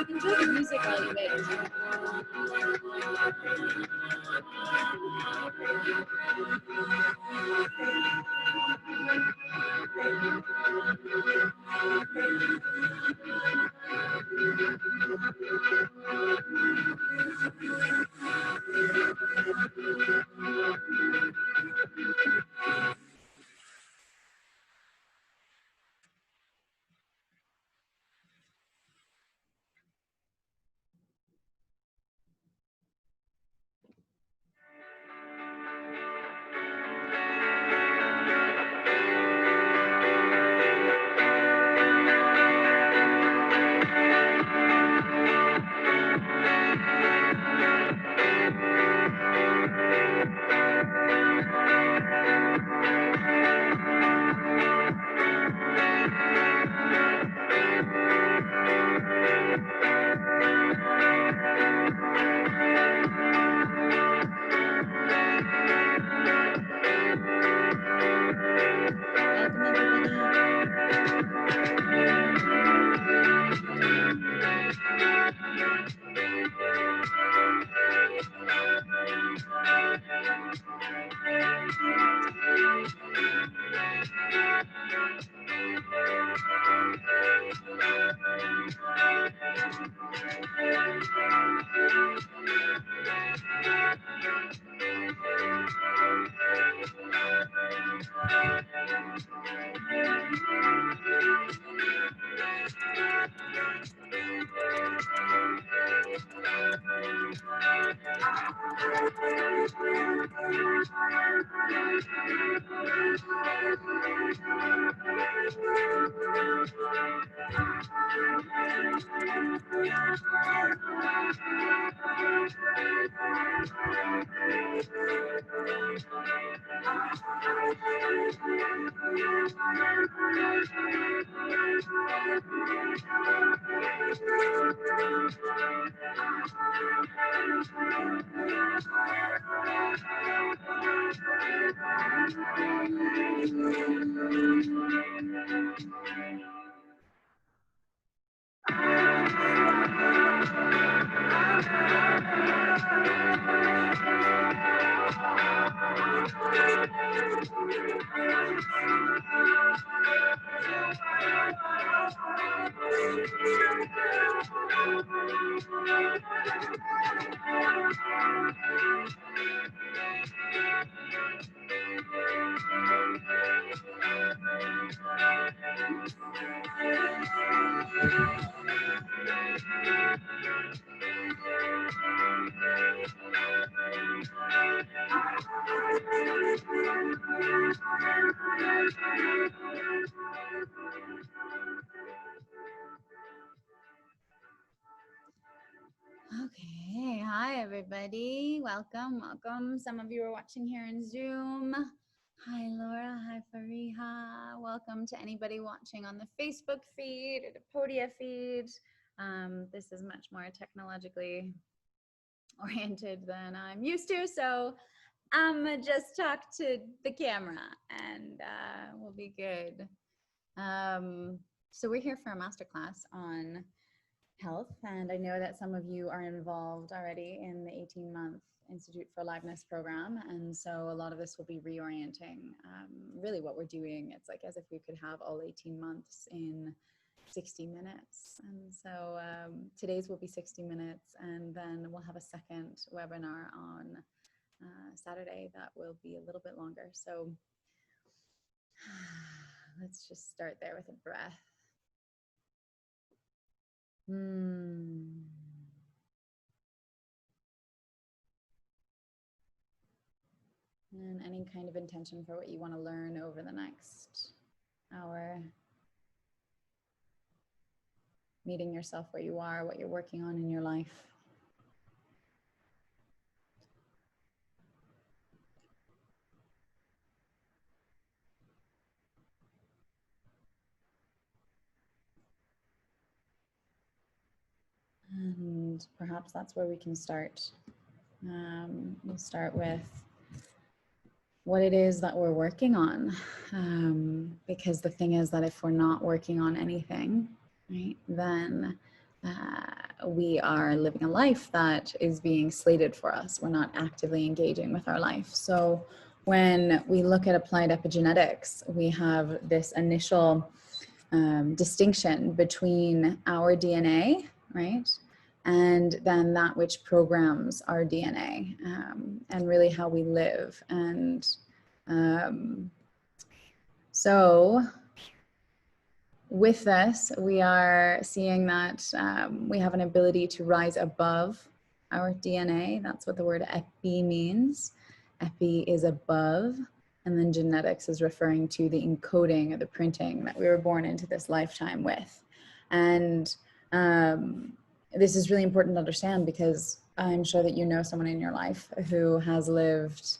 Enjoy the music while you wait. Okay, hi everybody. Welcome. Some of you are watching here in Zoom. Hi Laura, hi Fariha. Welcome to anybody watching on the Facebook feed or the Podia feed. This is much more technologically oriented than I'm used to, so I'm gonna just talk to the camera and we'll be good. So we're here for a masterclass on health, and I know that some of you are involved already in the 18-month Institute for Aliveness program, and so a lot of this will be reorienting really what we're doing. It's like as if we could have all 18 months in 60 minutes, and so today's will be 60 minutes, and then we'll have a second webinar on Saturday that will be a little bit longer. So let's just start there with a breath. And any kind of intention for what you want to learn over the next hour. Meeting yourself where you are, what you're working on in your life. And perhaps that's where we can start. We'll start with what it is that we're working on. Because the thing is that if we're not working on anything, right, then we are living a life that is being slated for us. We're not actively engaging with our life. So when we look at applied epigenetics, we have this initial distinction between our DNA, right, and then that which programs our DNA, and really how we live. And so with this, we are seeing that we have an ability to rise above our DNA. That's what the word epi means. Epi is above, and then genetics is referring to the encoding or the printing that we were born into this lifetime with. And this is really important to understand, because I'm sure that you know someone in your life who has lived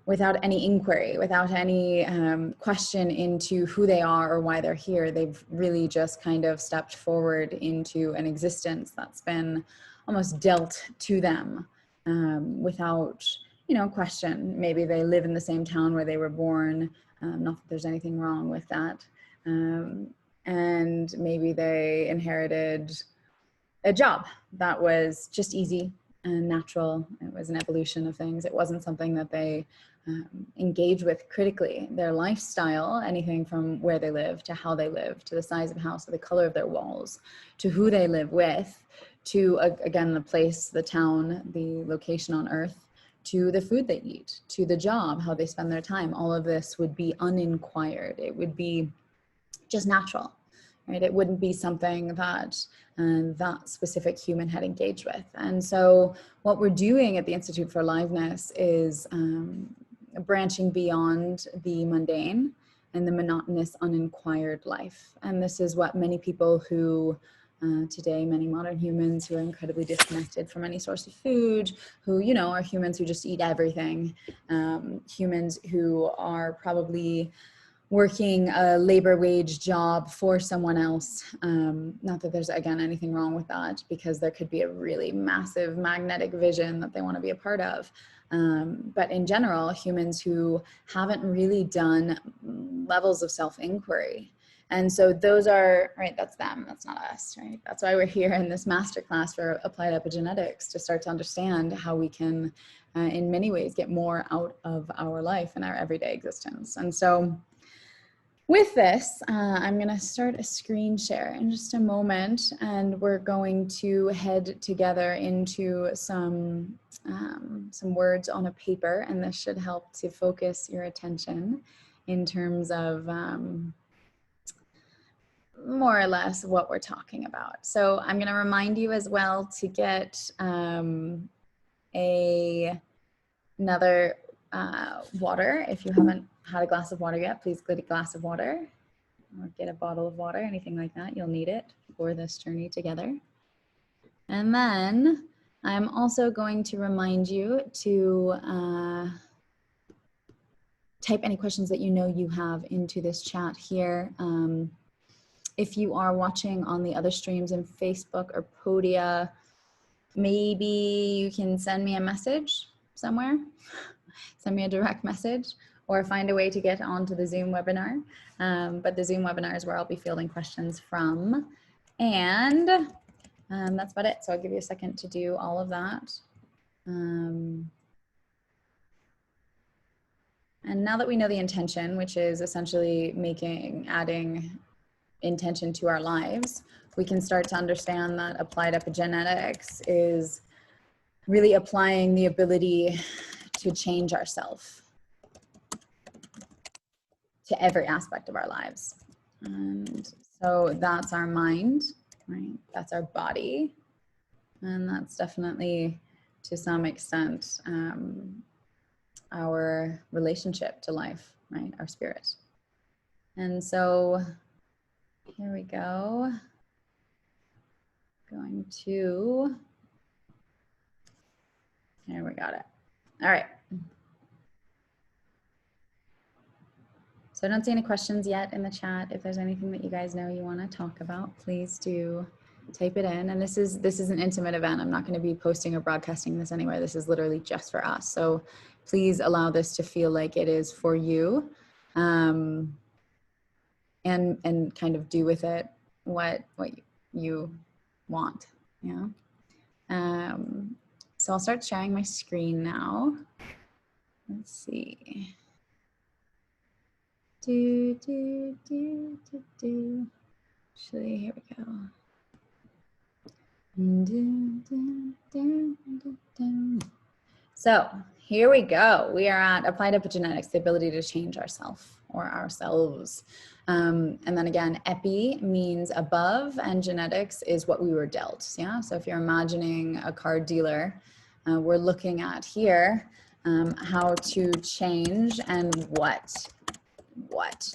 without any inquiry, without any question into who they are or why they're here. They've really just kind of stepped forward into an existence that's been almost dealt to them without, you know, question. Maybe they live in the same town where they were born, not that there's anything wrong with that. And maybe they inherited a job that was just easy and natural. It was an evolution of things. It wasn't something that they engage with critically. Their lifestyle, anything from where they live to how they live, to the size of the house, to the color of their walls, to who they live with, to again, the place, the town, the location on earth, to the food they eat, to the job, how they spend their time. All of this would be uninquired. It would be just natural, right? It wouldn't be something that that specific human had engaged with. And so what we're doing at the Institute for Aliveness is branching beyond the mundane and the monotonous, uninquired life. And this is what many people who today, many modern humans who are incredibly disconnected from any source of food, who, you know, are humans who just eat everything, humans who are probably working a labor wage job for someone else. Not that there's, again, anything wrong with that, because there could be a really massive magnetic vision that they want to be a part of. But in general, humans who haven't really done levels of self-inquiry. And so those are, right, that's them, that's not us, right? That's why we're here in this masterclass for applied epigenetics, to start to understand how we can, in many ways, get more out of our life and our everyday existence. And so with this, I'm going to start a screen share in just a moment, and we're going to head together into some words on a paper, and this should help to focus your attention in terms of more or less what we're talking about. So I'm going to remind you as well to get another water. If you haven't had a glass of water yet, please get a glass of water or get a bottle of water, anything like that. You'll need it for this journey together. And then I'm also going to remind you to type any questions that you know you have into this chat here. If you are watching on the other streams in Facebook or Podia, maybe you can send me a message somewhere, send me a direct message, or find a way to get onto the Zoom webinar. But the Zoom webinar is where I'll be fielding questions from. And that's about it. So I'll give you a second to do all of that. And now that we know the intention, which is essentially adding intention to our lives, we can start to understand that applied epigenetics is really applying the ability to change ourselves to every aspect of our lives. And so that's our mind, right? That's our body. And that's definitely, to some extent, our relationship to life, right? Our spirit. And so here we go. Here we got it. All right. So I don't see any questions yet in the chat. If there's anything that you guys know you want to talk about, please do type it in. And this is an intimate event. I'm not going to be posting or broadcasting this anywhere. This is literally just for us. So please allow this to feel like it is for you, and kind of do with it what you want. Yeah. So I'll start sharing my screen now. Let's see. Actually, here we go. So here we go. We are at applied epigenetics, the ability to change ourselves or ourselves. And then again, epi means above, and genetics is what we were dealt. Yeah. So if you're imagining a car dealer, we're looking at here how to change and what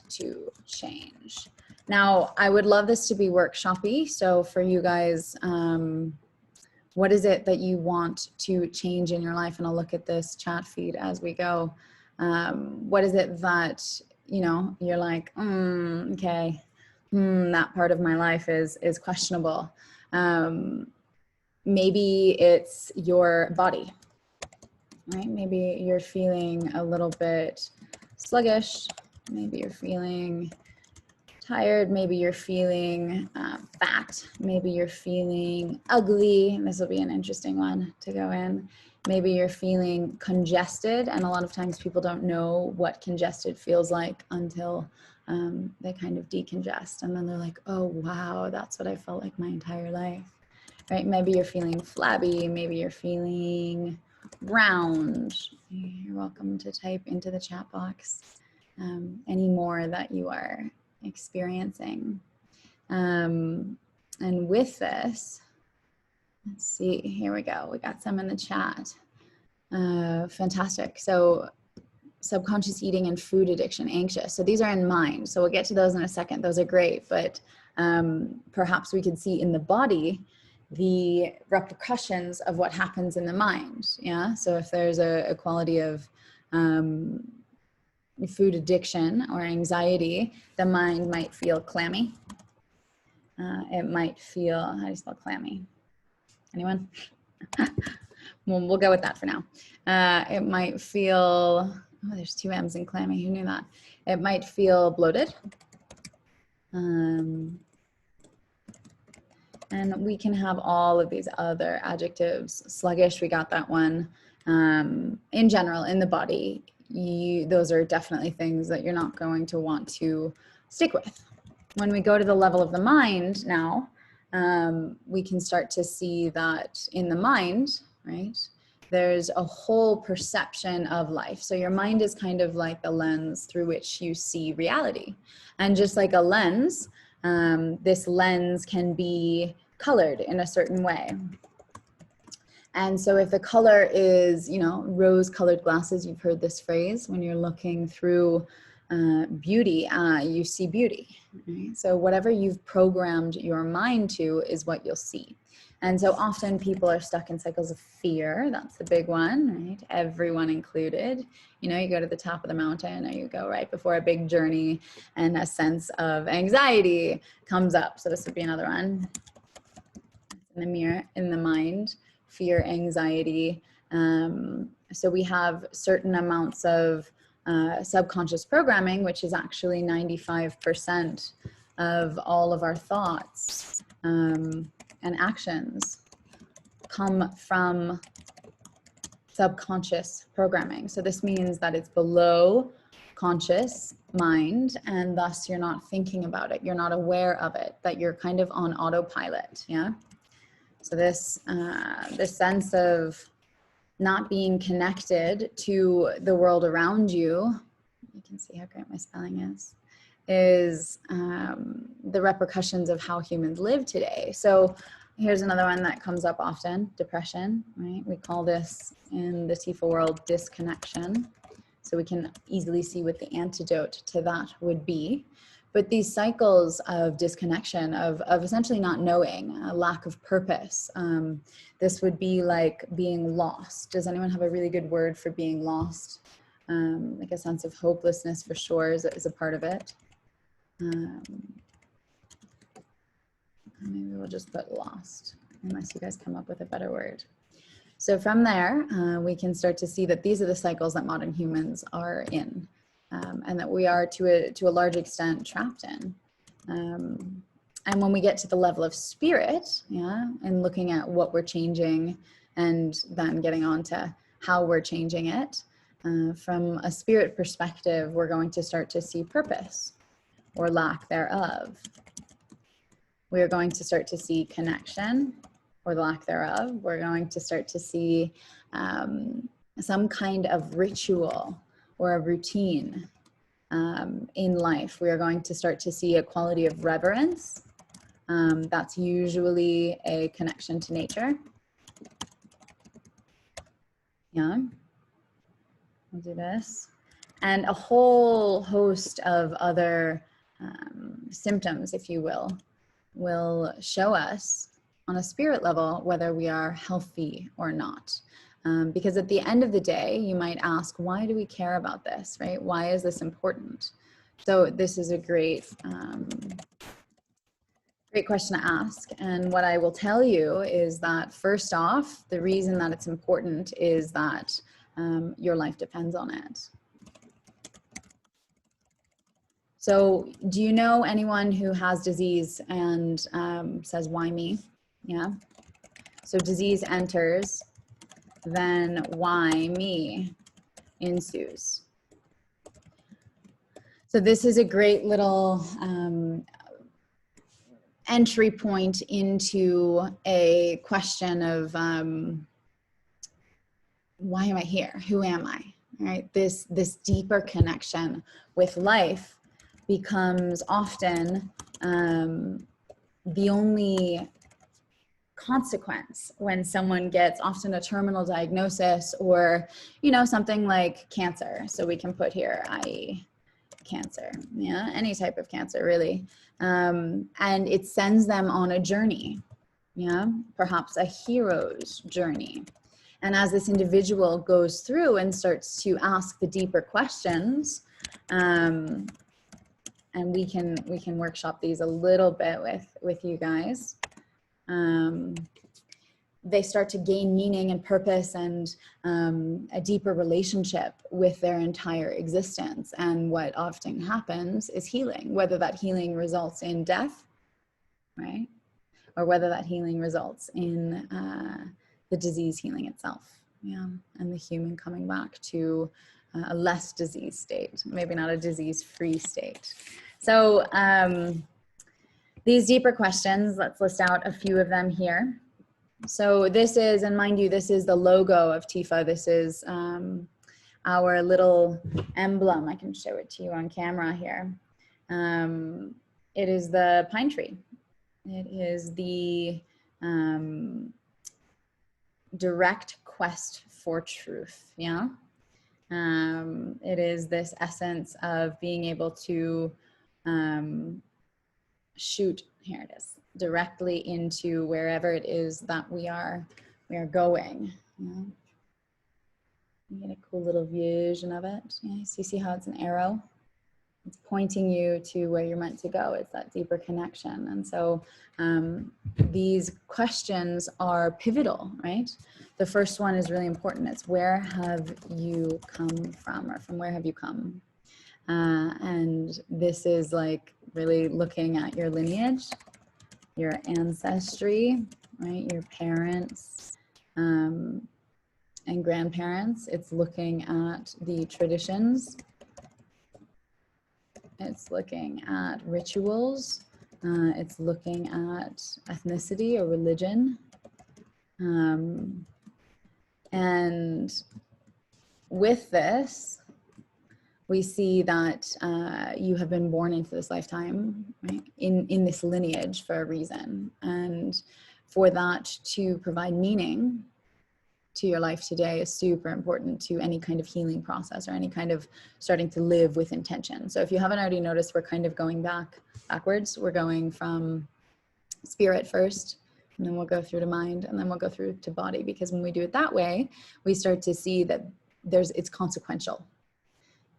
to change. Now, I would love this to be workshopy. So for you guys, what is it that you want to change in your life? And I'll look at this chat feed as we go. What is it that, you're like, okay, that part of my life is questionable. Maybe it's your body, right? Maybe you're feeling a little bit sluggish. Maybe you're feeling tired. Maybe you're feeling fat. Maybe you're feeling ugly. This will be an interesting one to go in. Maybe you're feeling congested. And a lot of times people don't know what congested feels like until they kind of decongest. And then they're like, oh, wow, that's what I felt like my entire life, right? Maybe you're feeling flabby. Maybe you're feeling round. You're welcome to type into the chat box any more that you are experiencing. And with this, let's see, here we go. We got some in the chat. Fantastic. So subconscious eating and food addiction, anxious. So these are in mind. So we'll get to those in a second. Those are great, but perhaps we could see in the body the repercussions of what happens in the mind. Yeah. So if there's a quality of food addiction or anxiety, the mind might feel clammy. It might feel, how do you spell clammy? Anyone? Well, we'll go with that for now. It might feel, oh, there's two M's in clammy. Who knew that? It might feel bloated. And we can have all of these other adjectives. Sluggish, we got that one. In general, in the body, those are definitely things that you're not going to want to stick with. When we go to the level of the mind now, we can start to see that in the mind, right, there's a whole perception of life. So your mind is kind of like the lens through which you see reality. And just like a lens, this lens can be colored in a certain way. And so if the color is, you know, rose-colored glasses, you've heard this phrase, when you're looking through beauty, you see beauty. Right? So whatever you've programmed your mind to is what you'll see. And so often people are stuck in cycles of fear. That's the big one, right? Everyone included. You know, you go to the top of the mountain, or you go right before a big journey, and a sense of anxiety comes up. So this would be another one. In the mirror, in the mind, fear, anxiety. So we have certain amounts of subconscious programming, which is actually 95% of all of our thoughts and actions come from subconscious programming. So this means that it's below conscious mind, and thus you're not thinking about it, you're not aware of it, that you're kind of on autopilot. Yeah. So this this sense of not being connected to the world around you, you can see how great my spelling is the repercussions of how humans live today. So here's another one that comes up often, depression, right? We call this in the TIFA world disconnection. So we can easily see what the antidote to that would be. But these cycles of disconnection, of essentially not knowing, a lack of purpose, this would be like being lost. Does anyone have a really good word for being lost? Like a sense of hopelessness for sure is a part of it. Maybe we'll just put lost, unless you guys come up with a better word. So from there, we can start to see that these are the cycles that modern humans are in, and that we are to a large extent trapped in. And when we get to the level of spirit, yeah, and looking at what we're changing, and then getting on to how we're changing it, from a spirit perspective, we're going to start to see purpose or lack thereof. We are going to start to see connection or the lack thereof. We're going to start to see some kind of ritual or a routine in life. We are going to start to see a quality of reverence. That's usually a connection to nature. Yeah. We'll do this. And a whole host of other symptoms, if you will show us on a spirit level whether we are healthy or not. Because at the end of the day, you might ask, why do we care about this, right? Why is this important? So this is a great question to ask. And what I will tell you is that first off, the reason that it's important is that your life depends on it. So do you know anyone who has disease and says, why me? Yeah. So disease enters, then why me ensues. So this is a great little entry point into a question of why am I here? Who am I? Right? This deeper connection with life becomes often the only consequence when someone gets often a terminal diagnosis, or, you know, something like cancer. So we can put here, i.e. cancer, yeah, any type of cancer really. And it sends them on a journey, yeah, perhaps a hero's journey. And as this individual goes through and starts to ask the deeper questions, and we can workshop these a little bit with you guys. They start to gain meaning and purpose and a deeper relationship with their entire existence. And what often happens is healing, whether that healing results in death, right? Or whether that healing results in the disease healing itself, yeah, and the human coming back to a less disease state, maybe not a disease-free state. So these deeper questions, let's list out a few of them here. So this is, and mind you, this is the logo of TIFA. This is our little emblem. I can show it to you on camera here. It is the pine tree. It is the direct quest for truth, yeah? It is this essence of being able to shoot, here it is, directly into wherever it is that we are going. Yeah. You get a cool little vision of it. Yeah, so you see how it's an arrow? It's pointing you to where you're meant to go. It's that deeper connection. And so these questions are pivotal, right? The first one is really important. It's where have you come from, or from where have you come? And this is like really looking at your lineage, your ancestry, right? Your parents and grandparents. It's looking at the traditions. It's looking at rituals. It's looking at ethnicity or religion. And with this, we see that you have been born into this lifetime, right? In this lineage for a reason. And for that to provide meaning to your life today is super important to any kind of healing process or any kind of starting to live with intention. So if you haven't already noticed, we're kind of going backwards. We're going from spirit first, and then we'll go through to mind, and then we'll go through to body, because when we do it that way, we start to see that it's consequential,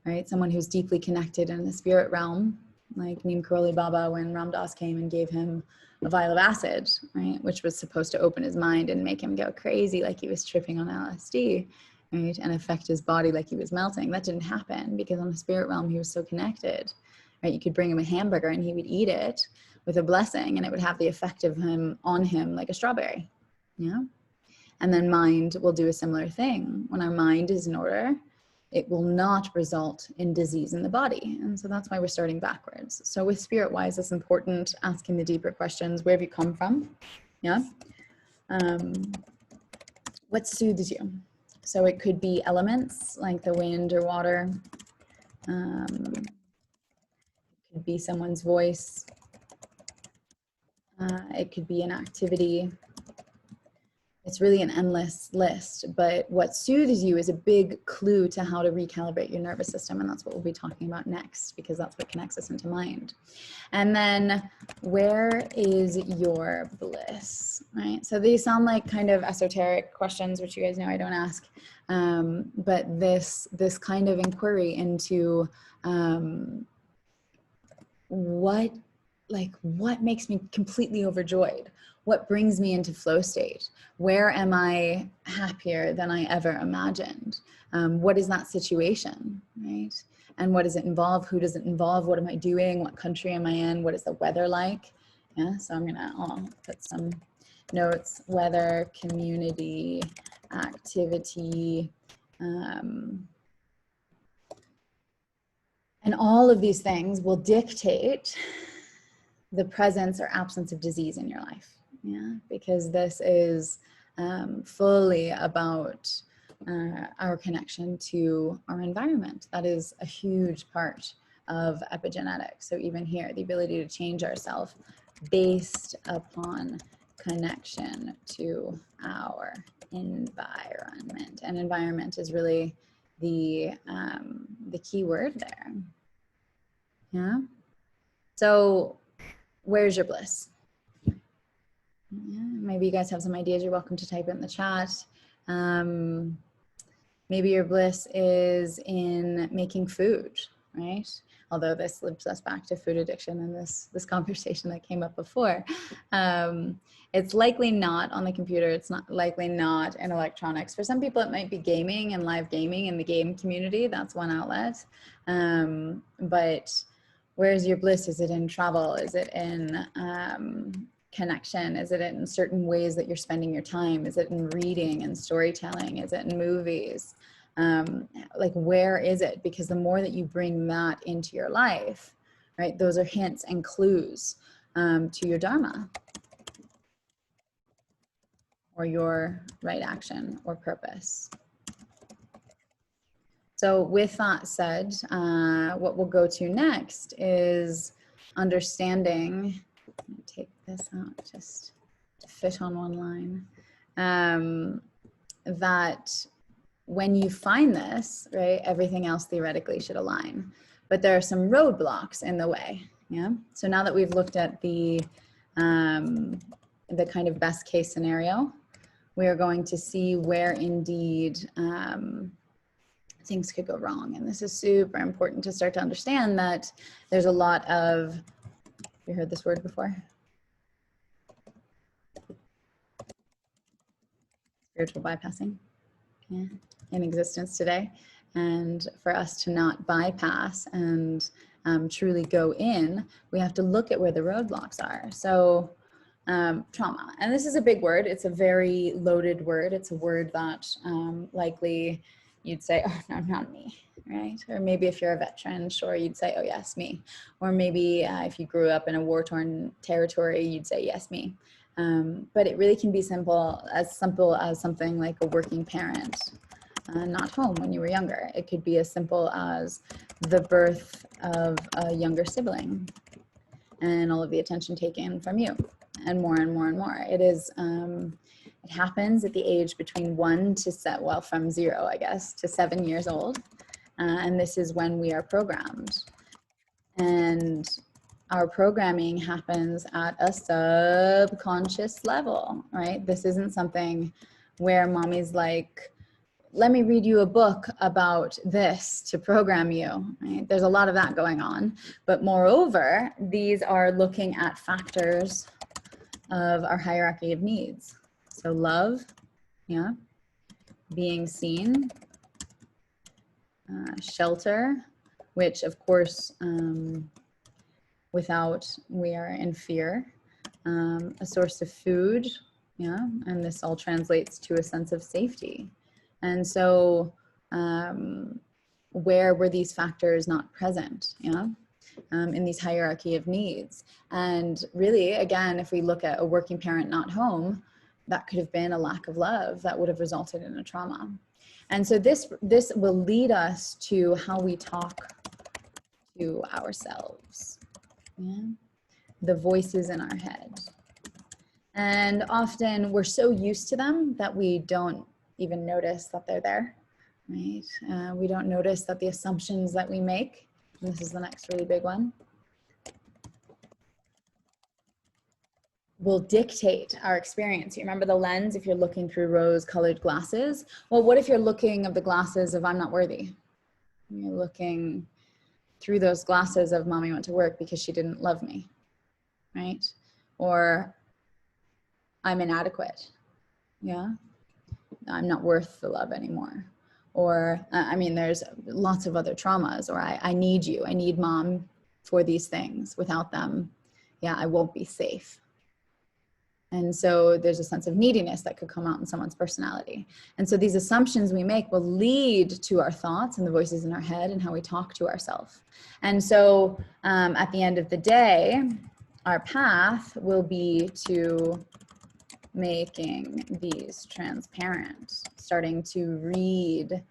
right? Someone who's deeply connected in the spirit realm, like Neem Karoli Baba, when Ram Dass came and gave him a vial of acid, right, which was supposed to open his mind and make him go crazy like he was tripping on LSD, right, and affect his body like he was melting. That didn't happen because on the spirit realm he was so connected, right? You could bring him a hamburger and he would eat it with a blessing, and it would have the effect of him on him like a strawberry, yeah. And then mind will do a similar thing. When our mind is in order, it will not result in disease in the body. And so that's why we're starting backwards. So with spirit wise, it's important asking the deeper questions. Where have you come from? Yeah. What soothes you? So it could be elements like the wind or water. It could be someone's voice. It could be an activity. It's really an endless list, but what soothes you is a big clue to how to recalibrate your nervous system. And that's what we'll be talking about next, because that's what connects us into mind. And then where is your bliss, right? So these sound like kind of esoteric questions, which you guys know I don't ask. But this kind of inquiry into what makes me completely overjoyed? What brings me into flow state? Where am I happier than I ever imagined? What is that situation, right? And what does it involve? Who does it involve? What am I doing? What country am I in? What is the weather like? Yeah, so I'll put some notes: weather, community, activity, and all of these things will dictate the presence or absence of disease in your life. Yeah, because this is fully about our connection to our environment. That is a huge part of epigenetics. So even here, the ability to change ourselves based upon connection to our environment. And environment is really the key word there. Yeah. So where's your bliss? Yeah, maybe you guys have some ideas. You're welcome to type it in the chat. Maybe your bliss is in making food, right? Although this loops us back to food addiction and this conversation that came up before. It's likely not on the computer. It's not likely not in electronics. For some people, it might be gaming and live gaming in the game community. That's one outlet. But where's your bliss? Is it in travel? Is it in connection? Is it in certain ways that you're spending your time? Is it in reading and storytelling? Is it in movies? Like, where is it? Because the more that you bring that into your life, right? Those are hints and clues to your dharma or your right action or purpose. So with that said, what we'll go to next is understanding, take this out just to fit on one line, that when you find this, right, everything else theoretically should align. But there are some roadblocks in the way, yeah? So now that we've looked at the kind of best case scenario, we are going to see where indeed things could go wrong. And this is super important to start to understand that there's a lot of, you heard this word before? Spiritual bypassing, yeah, in existence today. And for us to not bypass and truly go in, we have to look at where the roadblocks are. So trauma, and this is a big word. It's a very loaded word. It's a word that likely you'd say, oh, no, not me, right? Or maybe if you're a veteran, sure, you'd say, oh, yes, me. Or maybe if you grew up in a war-torn territory, you'd say, yes, me. But it really can be simple as something like a working parent, not home when you were younger. It could be as simple as the birth of a younger sibling and all of the attention taken from you, and more and more and more. It is, it happens at the age between from 0, I guess, to 7 years old. And this is when we are programmed. And our programming happens at a subconscious level, right? This isn't something where mommy's like, let me read you a book about this to program you, right? There's a lot of that going on. But moreover, these are looking at factors of our hierarchy of needs. So love, yeah, being seen, shelter, which of course, without, we are in fear, a source of food, yeah, and this all translates to a sense of safety. And so where were these factors not present, yeah, in these hierarchy of needs? And really, again, if we look at a working parent not home, that could have been a lack of love that would have resulted in a trauma. And so this will lead us to how we talk to ourselves, yeah? The voices in our head. And often we're so used to them that we don't even notice that they're there, right? We don't notice that the assumptions that we make, and this is the next really big one, will dictate our experience. You remember the lens, if you're looking through rose-colored glasses? Well, what if you're looking of the glasses of I'm not worthy? You're looking through those glasses of mommy went to work because she didn't love me, right? Or I'm inadequate, yeah? I'm not worth the love anymore. Or, I mean, there's lots of other traumas, or I need you, I need mom for these things. Without them, yeah, I won't be safe. And so there's a sense of neediness that could come out in someone's personality. And so these assumptions we make will lead to our thoughts and the voices in our head and how we talk to ourselves. And so at the end of the day, our path will be to making these transparent, starting to read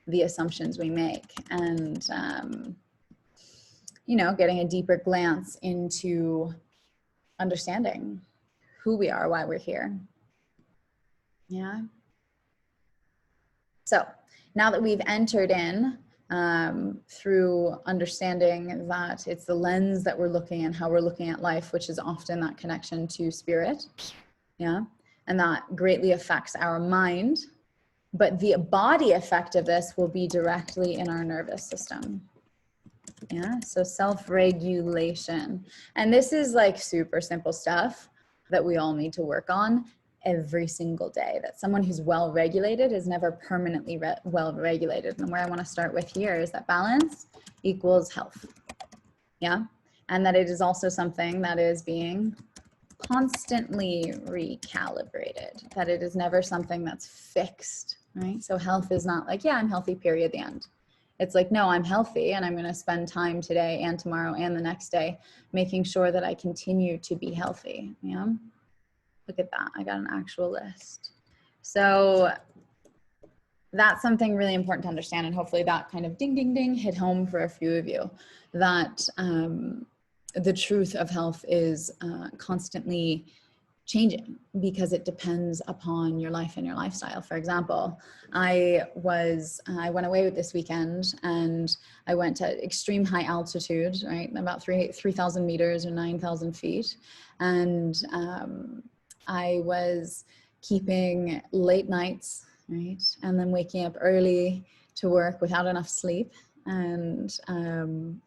the assumptions we make, and you know, getting a deeper glance into understanding who we are, why we're here. Yeah. So now that we've entered in through understanding that it's the lens that we're looking at, how we're looking at life, which is often that connection to spirit, yeah, and that greatly affects our mind, but the body effect of this will be directly in our nervous system. Yeah, so self-regulation. And this is like super simple stuff that we all need to work on every single day. That someone who's well-regulated is never permanently well-regulated. And where I want to start with here is that balance equals health. Yeah, and that it is also something that is being constantly recalibrated, that it is never something that's fixed, right? So health is not like, yeah, I'm healthy, period, the end. It's like, no, I'm healthy and I'm going to spend time today and tomorrow and the next day making sure that I continue to be healthy. Yeah. Look at that. I got an actual list. So that's something really important to understand. And hopefully that kind of ding, ding, ding hit home for a few of you, that the truth of health is constantly changing because it depends upon your life and your lifestyle. For example, I went away with this weekend and I went to extreme high altitude, right? About 3,000 meters or 9,000 feet. And I was keeping late nights, right? And then waking up early to work without enough sleep. And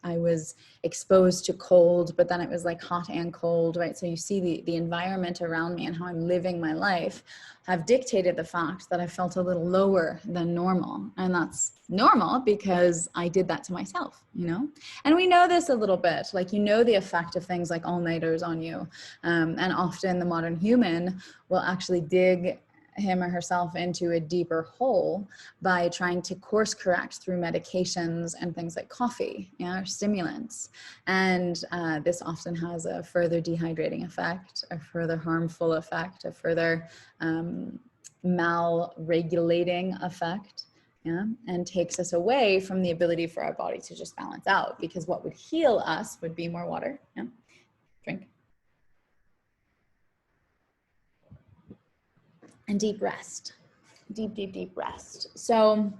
I was exposed to cold, but then it was like hot and cold, right? So you see the environment around me and how I'm living my life have dictated the fact that I felt a little lower than normal. And that's normal because I did that to myself, you know? And we know this a little bit, like, you know, the effect of things like all-nighters on you. And often the modern human will actually dig him or herself into a deeper hole by trying to course correct through medications and things like coffee, or stimulants. And this often has a further dehydrating effect, a further harmful effect, a further mal-regulating effect, and takes us away from the ability for our body to just balance out, because what would heal us would be more water. Drink. And deep rest, deep rest. So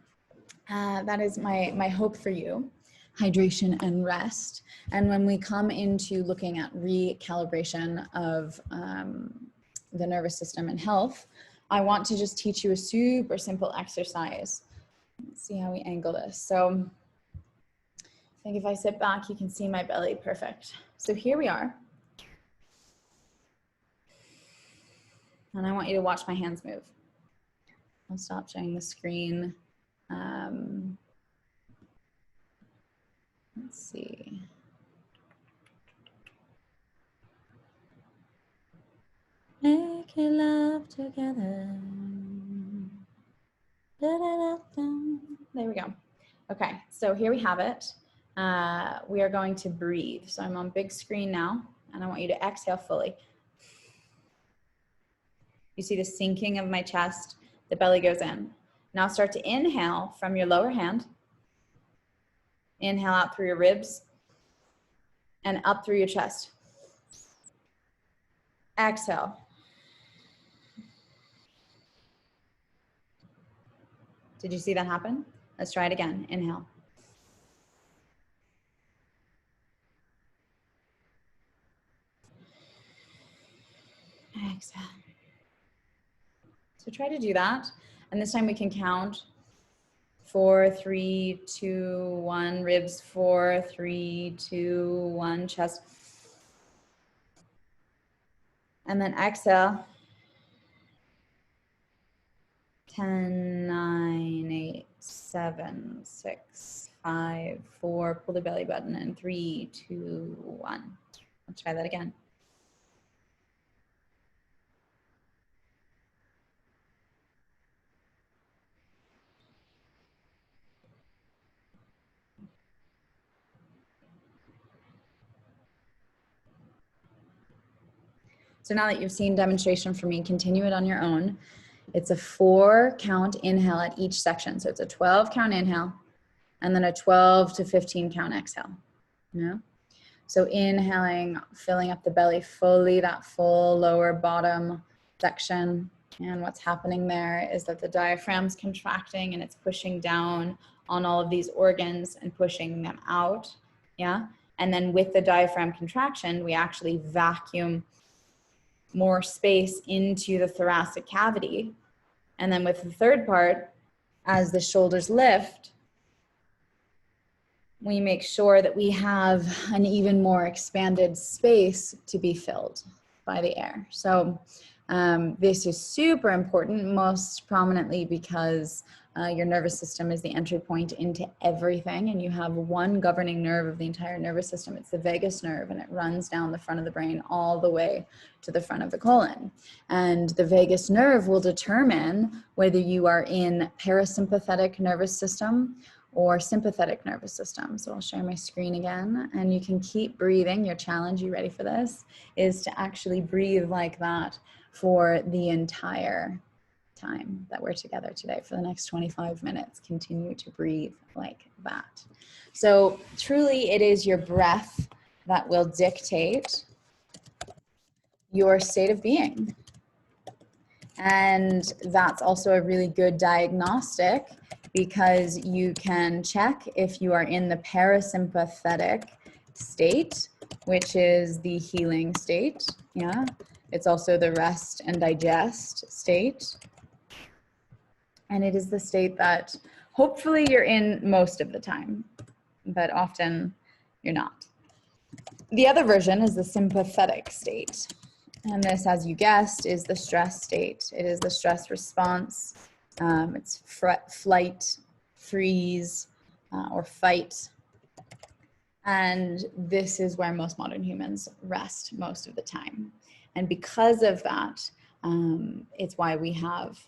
that is my hope for you, hydration and rest. And when we come into looking at recalibration of the nervous system and health, I want to just teach you a super simple exercise. Let's see how we angle this. So I think if I sit back, you can see my belly. Perfect. So here we are. And I want you to watch my hands move. I'll stop sharing the screen. Let's see. Making love together. There we go. Okay, so here we have it. We are going to breathe. So I'm on big screen now, and I want you to exhale fully. You see the sinking of my chest, the belly goes in. Now start to inhale from your lower hand. Inhale out through your ribs and up through your chest. Exhale. Did you see that happen? Let's try it again. Inhale. Exhale. So try to do that. And this time we can count 4, 3, 2, 1, ribs, 4, 3, 2, 1, chest. And then exhale. 10, 9, 8, 7, 6, 5, 4. Pull the belly button in. 3, 2, 1. Let's try that again. So now that you've seen demonstration from me, continue it on your own. It's a 4 count inhale at each section. So it's a 12 count inhale and then a 12 to 15 count exhale. So inhaling, filling up the belly fully, that full lower bottom section. And what's happening there is that the diaphragm's contracting and it's pushing down on all of these organs and pushing them out. And then with the diaphragm contraction, we actually vacuum more space into the thoracic cavity. And then with the third part, as the shoulders lift, we make sure that we have an even more expanded space to be filled by the air. So this is super important, most prominently because your nervous system is the entry point into everything, and you have one governing nerve of the entire nervous system. It's the vagus nerve, and it runs down the front of the brain all the way to the front of the colon. And the vagus nerve will determine whether you are in parasympathetic nervous system or sympathetic nervous system. So I'll share my screen again, and you can keep breathing. Your challenge, you ready for this, is to actually breathe like that for the entire time that we're together today. For the next 25 minutes, continue to breathe like that. So truly it is your breath that will dictate your state of being. And that's also a really good diagnostic, because you can check if you are in the parasympathetic state, which is the healing state. Yeah, it's also the rest and digest state. And it is the state that hopefully you're in most of the time, but often you're not. The other version is the sympathetic state. And this, as you guessed, is the stress state. It is the stress response. It's flight, freeze, or fight. And this is where most modern humans rest most of the time. And because of that, it's why we have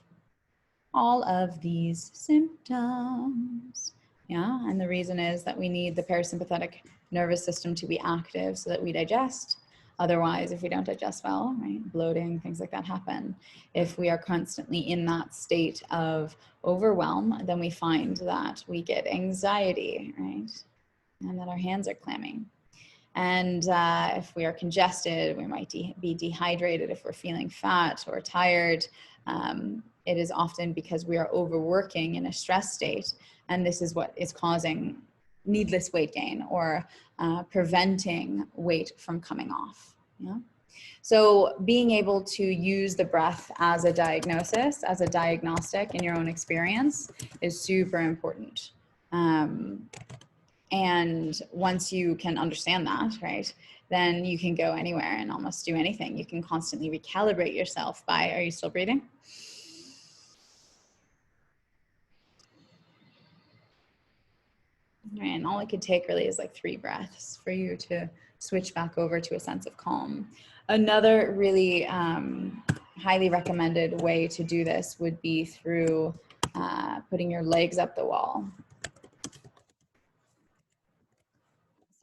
all of these symptoms. Yeah, and the reason is that we need the parasympathetic nervous system to be active so that we digest. Otherwise, if we don't digest well, right, bloating, things like that happen. If we are constantly in that state of overwhelm, then we find that we get anxiety, right? And that our hands are clammy. And if we are congested, we might be dehydrated. If we're feeling fat or tired, it is often because we are overworking in a stress state. And this is what is causing needless weight gain or preventing weight from coming off. Yeah. So being able to use the breath as a diagnosis, as a diagnostic in your own experience is super important. And once you can understand that, right, then you can go anywhere and almost do anything. You can constantly recalibrate yourself by, are you still breathing? And all it could take really is like 3 breaths for you to switch back over to a sense of calm. Another really highly recommended way to do this would be through putting your legs up the wall.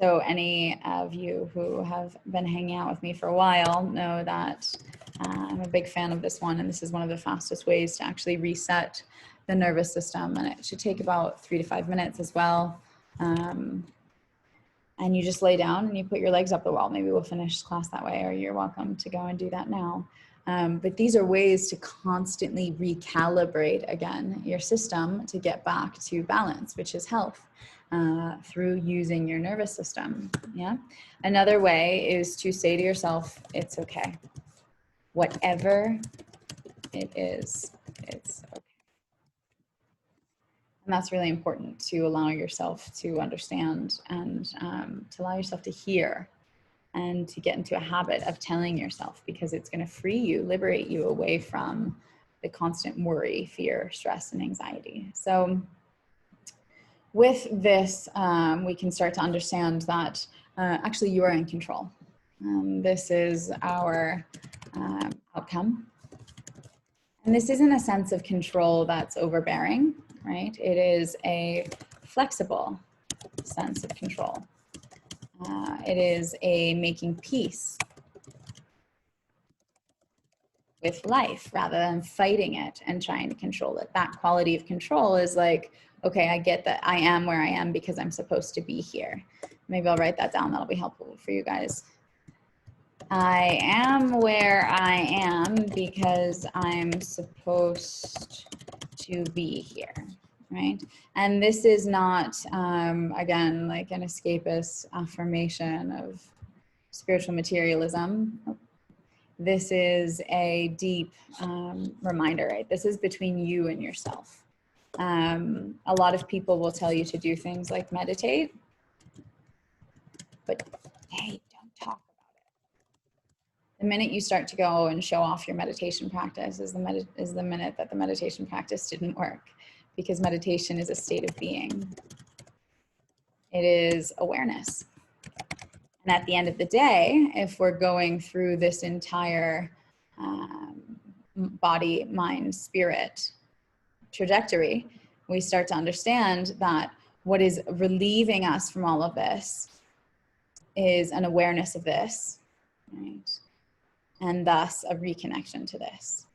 So any of you who have been hanging out with me for a while know that I'm a big fan of this one, and this is one of the fastest ways to actually reset the nervous system, and it should take about 3 to 5 minutes as well. And you just lay down and you put your legs up the wall. Maybe we'll finish class that way, or you're welcome to go and do that now. But these are ways to constantly recalibrate, again, your system to get back to balance, which is health, through using your nervous system. Yeah. Another way is to say to yourself, it's okay. Whatever it is, it's okay. And that's really important, to allow yourself to understand and to allow yourself to hear and to get into a habit of telling yourself, because it's going to free you, liberate you away from the constant worry, fear, stress, and anxiety. So with this, we can start to understand that actually you are in control. This is our outcome. And this isn't a sense of control that's overbearing, right? It is a flexible sense of control. It is a making peace with life rather than fighting it and trying to control it. That quality of control is like, okay, I get that I am where I am because I'm supposed to be here. Maybe I'll write that down. That'll be helpful for you guys. I am where I am because I'm supposed to be here, right? And this is not, again, like an escapist affirmation of spiritual materialism. This is a deep reminder, right? This is between you and yourself. A lot of people will tell you to do things like meditate, but hey, don't talk about it. The minute you start to go and show off your meditation practice is the minute that the meditation practice didn't work, because meditation is a state of being. It is awareness. And at the end of the day, if we're going through this entire body, mind, spirit trajectory, we start to understand that what is relieving us from all of this is an awareness of this, right? And thus a reconnection to this.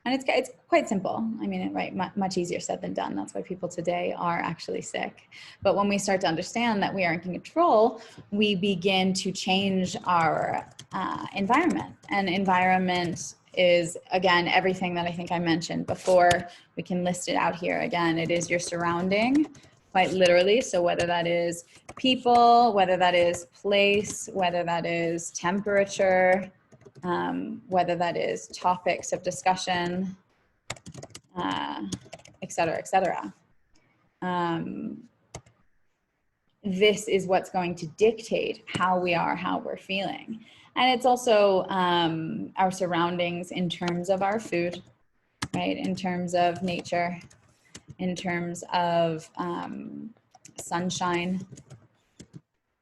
And it's quite simple. I mean, right, much easier said than done. That's why people today are actually sick. But when we start to understand that we are in control, we begin to change our environment. And environment is, again, everything that I think I mentioned before. We can list it out here again. It is your surrounding, quite literally. So whether that is people, whether that is place, whether that is temperature, whether that is topics of discussion, et cetera, et cetera. This is what's going to dictate how we are, how we're feeling. And it's also our surroundings in terms of our food, right? In terms of nature, in terms of sunshine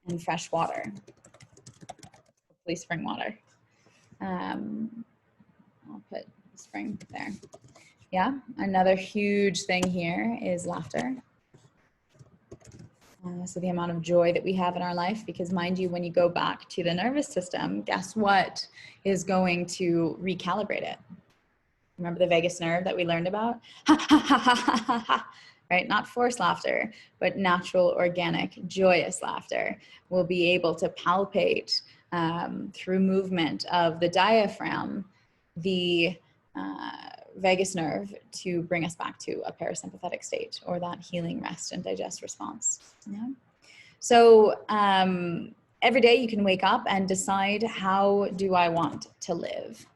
and fresh water, hopefully spring water. I'll put spring there. Yeah, another huge thing here is laughter. So the amount of joy that we have in our life, because mind you, when you go back to the nervous system, guess what is going to recalibrate it? Remember the vagus nerve that we learned about? Right? Not forced laughter, but natural, organic, joyous laughter will be able to palpate through movement of the diaphragm, the vagus nerve, to bring us back to a parasympathetic state, or that healing, rest, and digest response. Yeah. So every day you can wake up and decide, how do I want to live?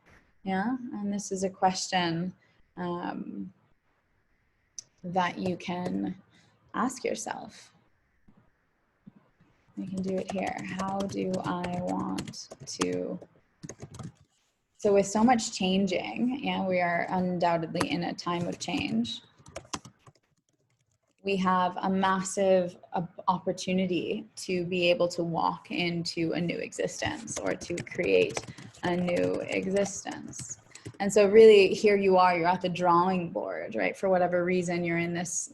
Yeah. And this is a question that you can ask yourself. You can do it here. How do I want to? So with so much changing, yeah, we are undoubtedly in a time of change. We have a massive opportunity to be able to walk into a new existence, or to create a new existence. And so really here you are, you're at the drawing board, right? For whatever reason, you're in this,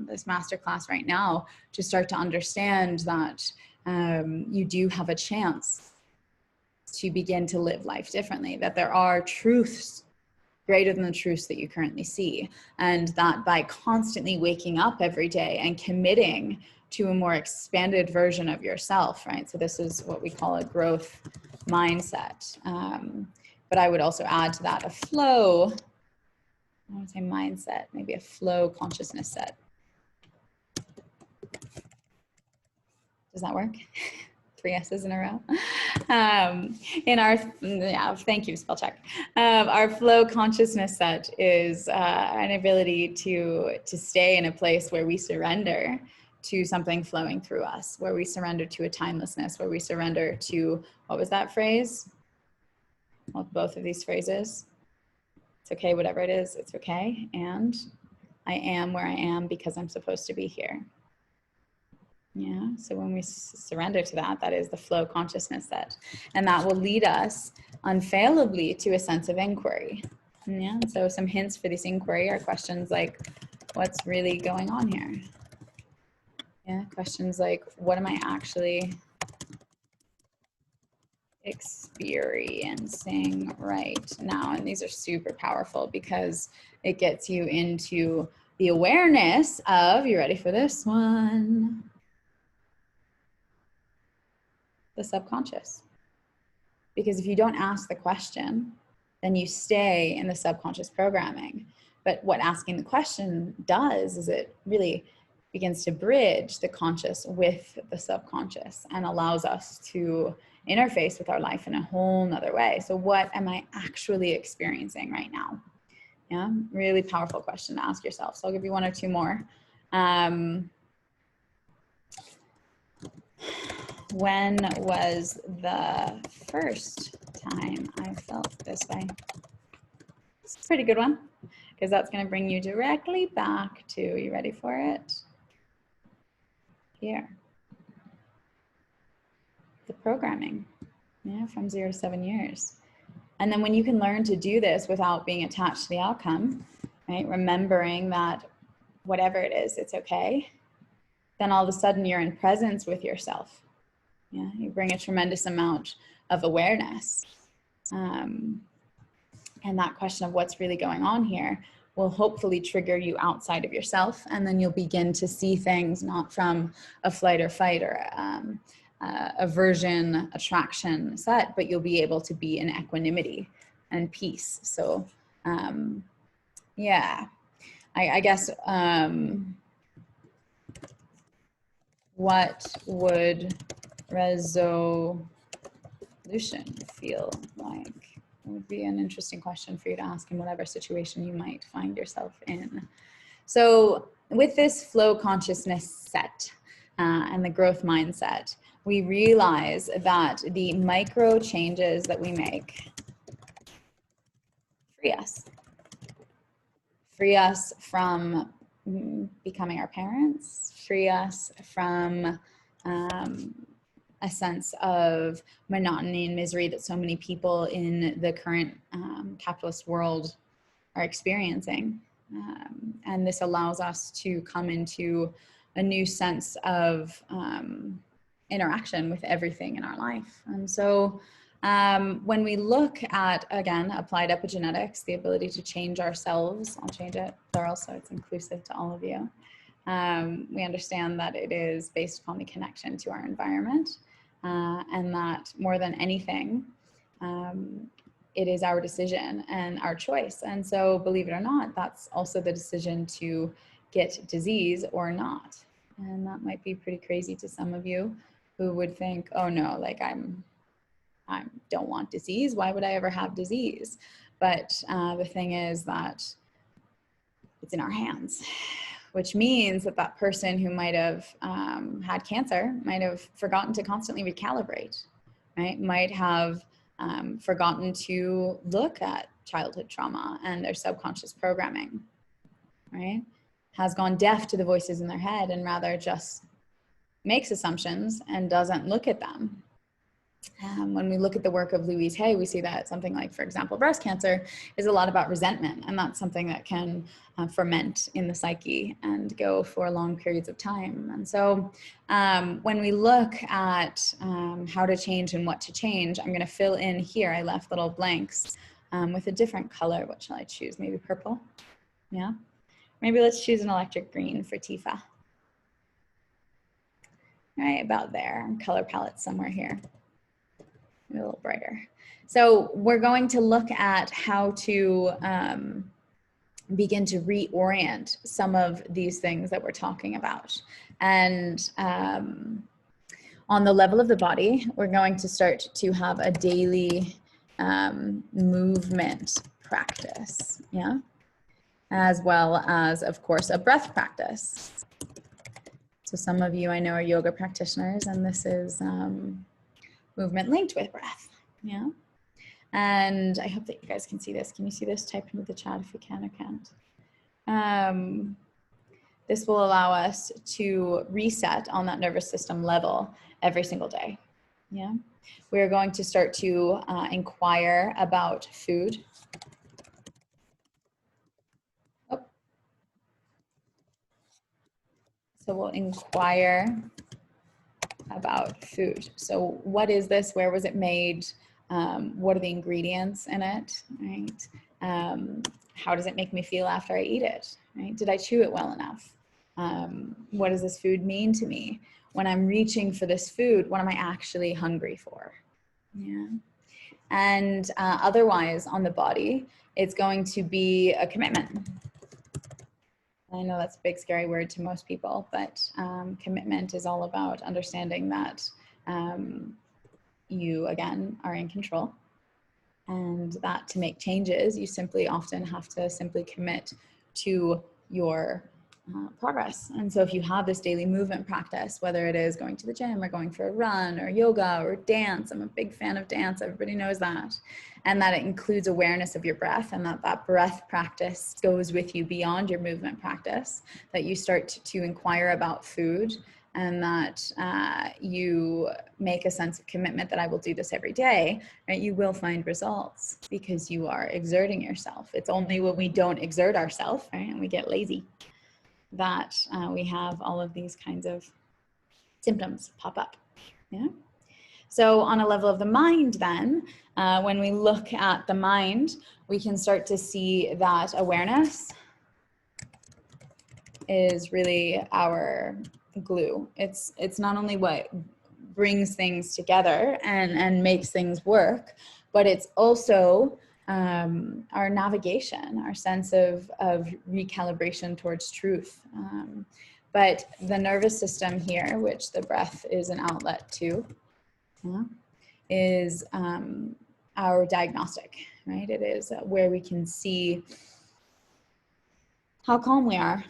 this masterclass right now to start to understand that you do have a chance to begin to live life differently, that there are truths greater than the truths that you currently see. And that by constantly waking up every day and committing to a more expanded version of yourself, right? So this is what we call a growth mindset. But I would also add to that a flow, I want to say mindset, maybe a flow consciousness set. Does that work? 3 S's in a row. In our, yeah, thank you, spell check. Our flow consciousness set is an ability to stay in a place where we surrender to something flowing through us, where we surrender to a timelessness, where we surrender to, what was that phrase? Well, both of these phrases. It's okay, whatever it is, it's okay. And I am where I am because I'm supposed to be here. Yeah, so when we surrender to that, that is the flow consciousness set. And that will lead us unfailably to a sense of inquiry. Yeah, so some hints for this inquiry are questions like, what's really going on here? Yeah, questions like, what am I actually experiencing right now? And these are super powerful because it gets you into the awareness of, you ready for this one? The subconscious. Because if you don't ask the question, then you stay in the subconscious programming. But what asking the question does is it really begins to bridge the conscious with the subconscious and allows us to interface with our life in a whole nother way. So what am I actually experiencing right now? Yeah, really powerful question to ask yourself. So I'll give you 1 or 2 more. When was the first time I felt this way? It's a pretty good one, because that's going to bring you directly back to, you ready for it? Here. The programming, yeah, from 0 to 7 years. And then when you can learn to do this without being attached to the outcome, right? Remembering that whatever it is, it's okay, then all of a sudden you're in presence with yourself. Yeah, you bring a tremendous amount of awareness. And that question of what's really going on here will hopefully trigger you outside of yourself. And then you'll begin to see things not from a flight or fight or aversion, attraction set, but you'll be able to be in equanimity and peace. So, yeah, I guess, what would resolution feel like? It would be an interesting question for you to ask in whatever situation you might find yourself in. So with this flow consciousness set and the growth mindset, we realize that the micro changes that we make free us from becoming our parents, free us from a sense of monotony and misery that so many people in the current capitalist world are experiencing. And this allows us to come into a new sense of interaction with everything in our life. And so when we look at, again, applied epigenetics, the ability to change ourselves, I'll change it plural so it's inclusive to all of you. We understand that it is based upon the connection to our environment, and that more than anything, it is our decision and our choice. And so, believe it or not, that's also the decision to get disease or not. And that might be pretty crazy to some of you who would think, oh no, like I don't want disease. Why would I ever have disease? But the thing is that it's in our hands, which means that that person who might have had cancer might have forgotten to constantly recalibrate, right? Might have forgotten to look at childhood trauma and their subconscious programming, right? Has gone deaf to the voices in their head and rather just makes assumptions and doesn't look at them. When we look at the work of Louise Hay, we see that something like, for example, breast cancer is a lot about resentment, and that's something that can ferment in the psyche and go for long periods of time. And so when we look at how to change and what to change, I'm going to fill in here. I left little blanks with a different color. What shall I choose? Maybe purple? Yeah. Maybe let's choose an electric green for TIFA. Right about there. Color palette somewhere here. A little brighter. So we're going to look at how to begin to reorient some of these things that we're talking about. And on the level of the body, we're going to start to have a daily movement practice, yeah? As well as, of course, a breath practice. So some of you I know are yoga practitioners, and this is movement linked with breath, yeah? And I hope that you guys can see this. Can you see this? Type into the chat if you can or can't. This will allow us to reset on that nervous system level every single day, yeah? We're going to start to inquire about food. Oh. So we'll inquire about food. So what is this? Where was it made? What are the ingredients in it, right? How does it make me feel after I eat it, right? Did I chew it well enough? What does this food mean to me? When I'm reaching for this food, what am I actually hungry for? Yeah. And otherwise on the body, it's going to be a commitment. I know that's a big, scary word to most people, but commitment is all about understanding that you, again, are in control, and that to make changes, you simply often have to simply commit to your progress. And so if you have this daily movement practice, whether it is going to the gym or going for a run or yoga or dance, I'm a big fan of dance, everybody knows that, and that it includes awareness of your breath, and that that breath practice goes with you beyond your movement practice, that you start to inquire about food, and that you make a sense of commitment that I will do this every day, right? You will find results because you are exerting yourself. It's only when we don't exert ourselves, right, and we get lazy, that we have all of these kinds of symptoms pop up. Yeah. So on a level of the mind then, when we look at the mind, we can start to see that awareness is really our glue. It's not only what brings things together and makes things work, but it's also our navigation, our sense of recalibration towards truth. But the nervous system here, which the breath is an outlet to, is our diagnostic, right? It is where we can see how calm we are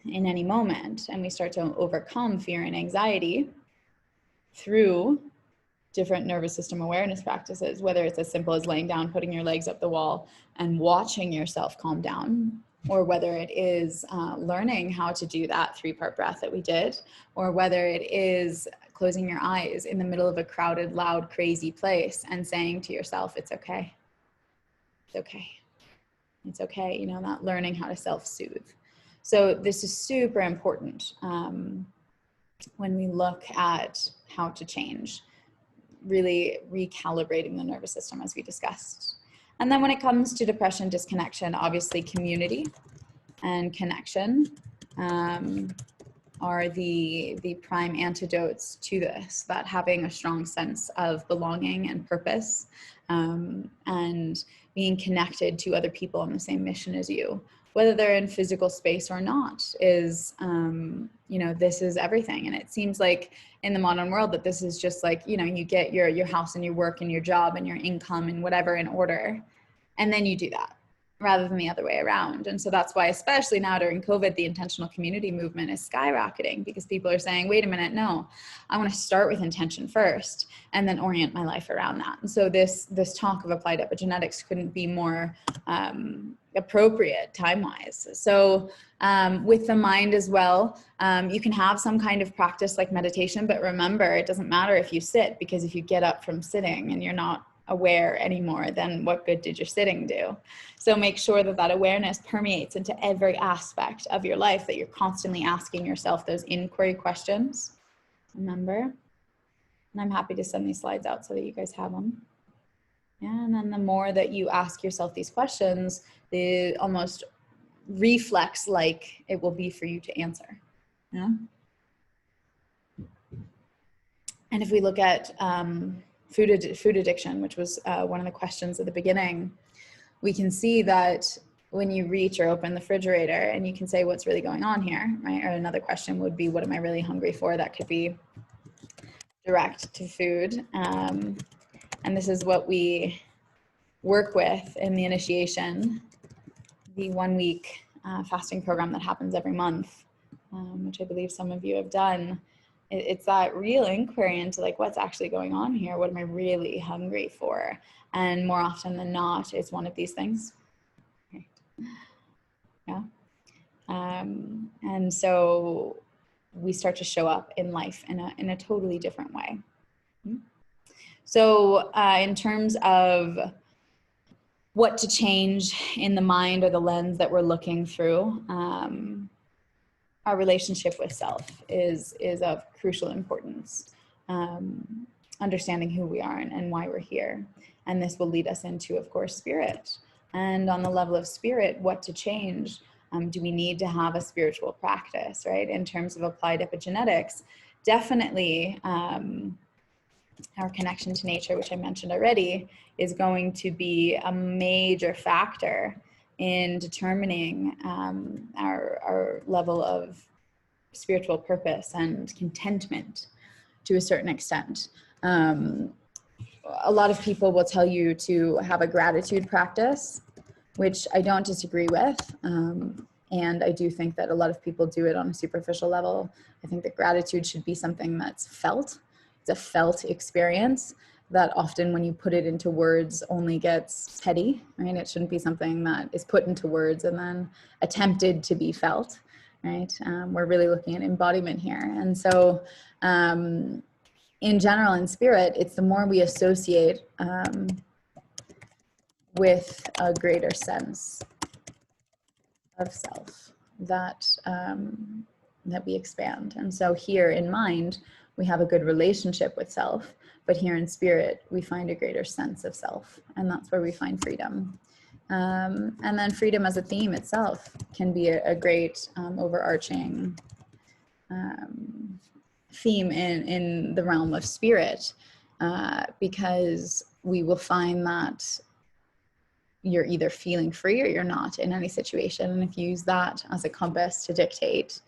in any moment, and we start to overcome fear and anxiety through different nervous system awareness practices, whether it's as simple as laying down, putting your legs up the wall and watching yourself calm down, or whether it is learning how to do that 3-part breath that we did, or whether it is closing your eyes in the middle of a crowded, loud, crazy place and saying to yourself, it's okay, it's okay, it's okay, you know, not learning how to self-soothe. So this is super important when we look at how to change, really recalibrating the nervous system as we discussed. And then when it comes to depression, disconnection, obviously community and connection are the prime antidotes to this, that having a strong sense of belonging and purpose and being connected to other people on the same mission as you, whether they're in physical space or not, is, you know, this is everything. And it seems like in the modern world that this is just like, you know, you get your house and your work and your job and your income and whatever in order, and then you do that, rather than the other way around. And so that's why, especially now during COVID, the intentional community movement is skyrocketing, because people are saying, wait a minute, no, I want to start with intention first and then orient my life around that. And so this talk of applied epigenetics couldn't be more appropriate time-wise. So with the mind as well, you can have some kind of practice like meditation, but remember, it doesn't matter if you sit, because if you get up from sitting and you're not aware anymore, then what good did your sitting do? So make sure that that awareness permeates into every aspect of your life, that you're constantly asking yourself those inquiry questions. Remember? And I'm happy to send these slides out so that you guys have them. Yeah, and then the more that you ask yourself these questions, the almost reflex like it will be for you to answer. Yeah. And if we look at food addiction, which was one of the questions at the beginning, we can see that when you reach or open the refrigerator and you can say what's really going on here, right? Or another question would be, what am I really hungry for? That could be direct to food. And this is what we work with in the initiation, the 1-week fasting program that happens every month, which I believe some of you have done. It's that real inquiry into like, what's actually going on here? What am I really hungry for? And more often than not, it's one of these things. Okay. Yeah. And so we start to show up in life in a totally different way. So in terms of what to change in the mind or the lens that we're looking through, our relationship with self is of crucial importance. Understanding who we are and why we're here. And this will lead us into, of course, spirit. And on the level of spirit, what to change? Do we need to have a spiritual practice, right? In terms of applied epigenetics, definitely our connection to nature, which I mentioned already, is going to be a major factor in determining our level of spiritual purpose and contentment to a certain extent. A lot of people will tell you to have a gratitude practice, which I don't disagree with. And I do think that a lot of people do it on a superficial level. I think that gratitude should be something that's felt. It's a felt experience that often when you put it into words only gets petty, right? It shouldn't be something that is put into words and then attempted to be felt, right? We're really looking at embodiment here. And so in general, in spirit, it's the more we associate with a greater sense of self, that that we expand. And so here in mind, we have a good relationship with self, but here in spirit, we find a greater sense of self, and that's where we find freedom. And then freedom as a theme itself can be a great overarching theme in the realm of spirit, because we will find that you're either feeling free or you're not in any situation. And if you use that as a compass to dictate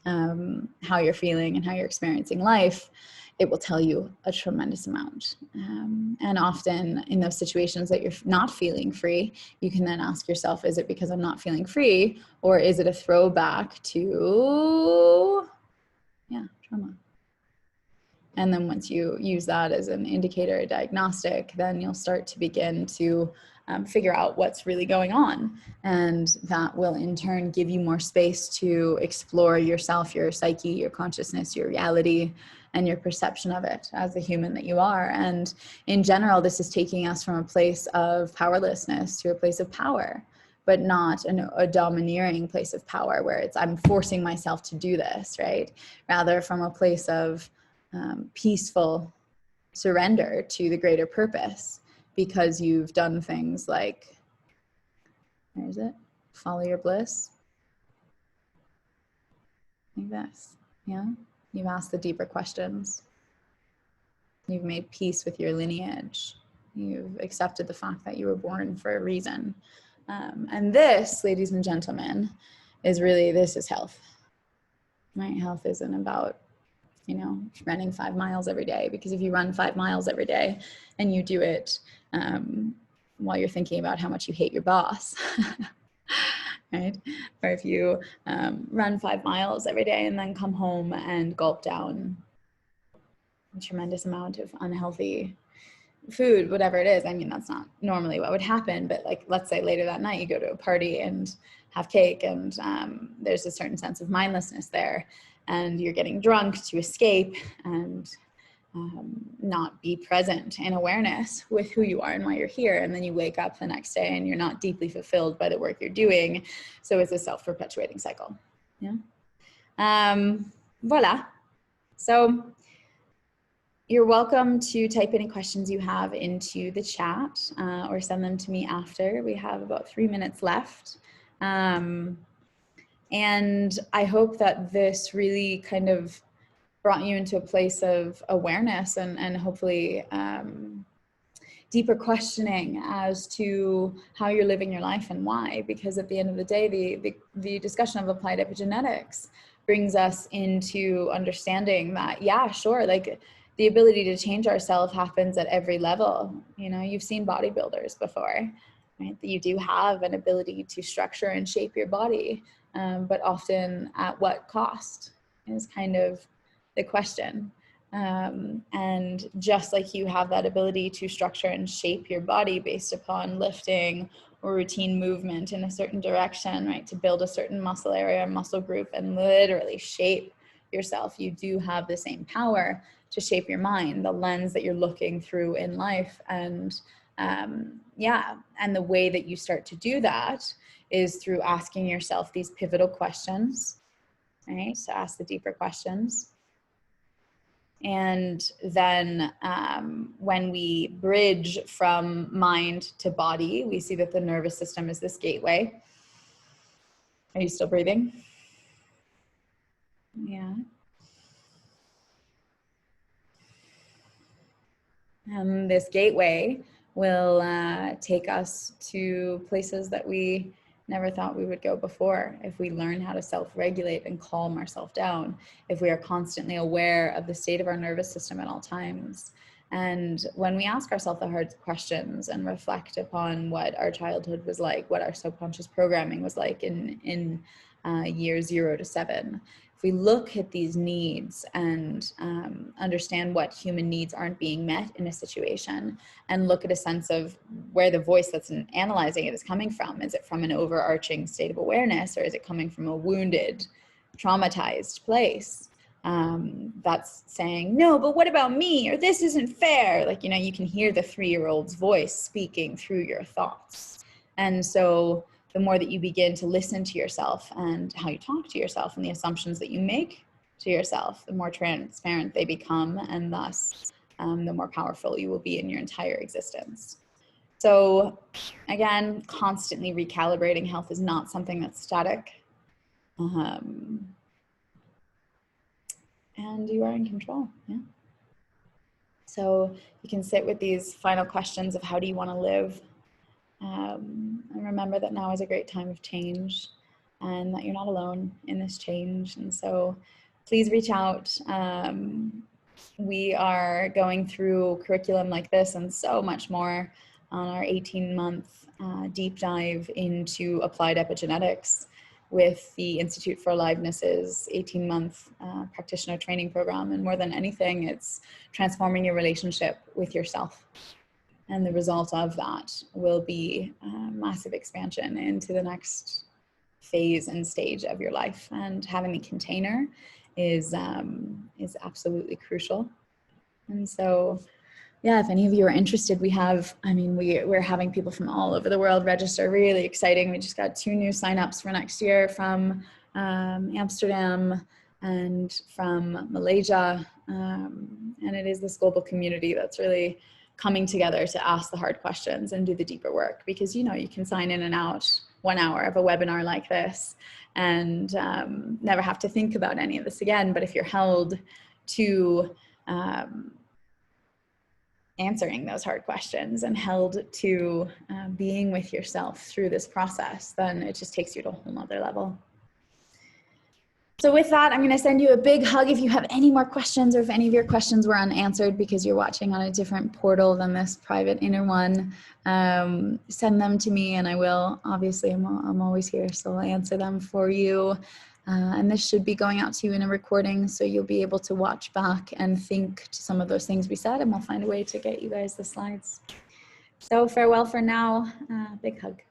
how you're feeling and how you're experiencing life, it will tell you a tremendous amount. And often in those situations that you're not feeling free, you can then ask yourself, is it because I'm not feeling free, or is it a throwback to, trauma? And then once you use that as an indicator, a diagnostic, then you'll start to begin to figure out what's really going on. And that will in turn give you more space to explore yourself, your psyche, your consciousness, your reality, and your perception of it as the human that you are. And in general, this is taking us from a place of powerlessness to a place of power, but not a domineering place of power where it's, I'm forcing myself to do this, right? Rather from a place of peaceful surrender to the greater purpose, because you've done things like, where is it? Follow your bliss. Like this, yeah? You've asked the deeper questions. You've made peace with your lineage. You've accepted the fact that you were born for a reason. And this, ladies and gentlemen, is really, this is health. Right? Health isn't about, running 5 miles every day, because if you run 5 miles every day and you do it while you're thinking about how much you hate your boss, right? Or if you run 5 miles every day and then come home and gulp down a tremendous amount of unhealthy food, whatever it is, I mean, that's not normally what would happen, but like, let's say later that night you go to a party and have cake, and there's a certain sense of mindlessness there, and you're getting drunk to escape and not be present in awareness with who you are and why you're here. And then you wake up the next day and you're not deeply fulfilled by the work you're doing. So it's a self-perpetuating cycle. Yeah. Voila. So you're welcome to type any questions you have into the chat or send them to me after. We have about 3 minutes left. And I hope that this really kind of brought you into a place of awareness and hopefully deeper questioning as to how you're living your life and why. Because at the end of the day, the discussion of applied epigenetics brings us into understanding that, yeah, sure, like the ability to change ourselves happens at every level. You've seen bodybuilders before, right? You do have an ability to structure and shape your body. But often at what cost is kind of the question. And just like you have that ability to structure and shape your body based upon lifting or routine movement in a certain direction, right? To build a certain muscle area or muscle group and literally shape yourself, you do have the same power to shape your mind, the lens that you're looking through in life. And and the way that you start to do that is through asking yourself these pivotal questions, right? So ask the deeper questions. And then when we bridge from mind to body, we see that the nervous system is this gateway. Are you still breathing? Yeah. And this gateway will take us to places that we never thought we would go before, if we learn how to self-regulate and calm ourselves down, if we are constantly aware of the state of our nervous system at all times. And when we ask ourselves the hard questions and reflect upon what our childhood was like, what our subconscious programming was like in years 0 to 7, if we look at these needs and understand what human needs aren't being met in a situation, and look at a sense of where the voice that's analyzing it is coming from. Is it from an overarching state of awareness, or is it coming from a wounded, traumatized place that's saying, no, but what about me? Or this isn't fair. Like, you can hear the 3-year-old's voice speaking through your thoughts. And so the more that you begin to listen to yourself and how you talk to yourself and the assumptions that you make to yourself, the more transparent they become, and thus the more powerful you will be in your entire existence. So again, constantly recalibrating. Health is not something that's static. And you are in control. Yeah. So you can sit with these final questions of how do you want to live? And remember that now is a great time of change and that you're not alone in this change. And so please reach out. We are going through curriculum like this and so much more on our 18-month deep dive into applied epigenetics with the Institute for Aliveness's 18-month practitioner training program. And more than anything, it's transforming your relationship with yourself. And the result of that will be massive expansion into the next phase and stage of your life. And having the container is absolutely crucial. And so, yeah, if any of you are interested, we're having people from all over the world register. Really exciting. We just got 2 new signups for next year from Amsterdam and from Malaysia. And it is this global community that's really coming together to ask the hard questions and do the deeper work, because you can sign in and out 1 hour of a webinar like this and never have to think about any of this again. But if you're held to answering those hard questions and held to being with yourself through this process, then it just takes you to a whole nother level. So with that, I'm going to send you a big hug. If you have any more questions, or if any of your questions were unanswered because you're watching on a different portal than this private inner one, send them to me and I will. Obviously, I'm always here, so I'll answer them for you. And this should be going out to you in a recording, so you'll be able to watch back and think to some of those things we said, and we'll find a way to get you guys the slides. So farewell for now. Big hug.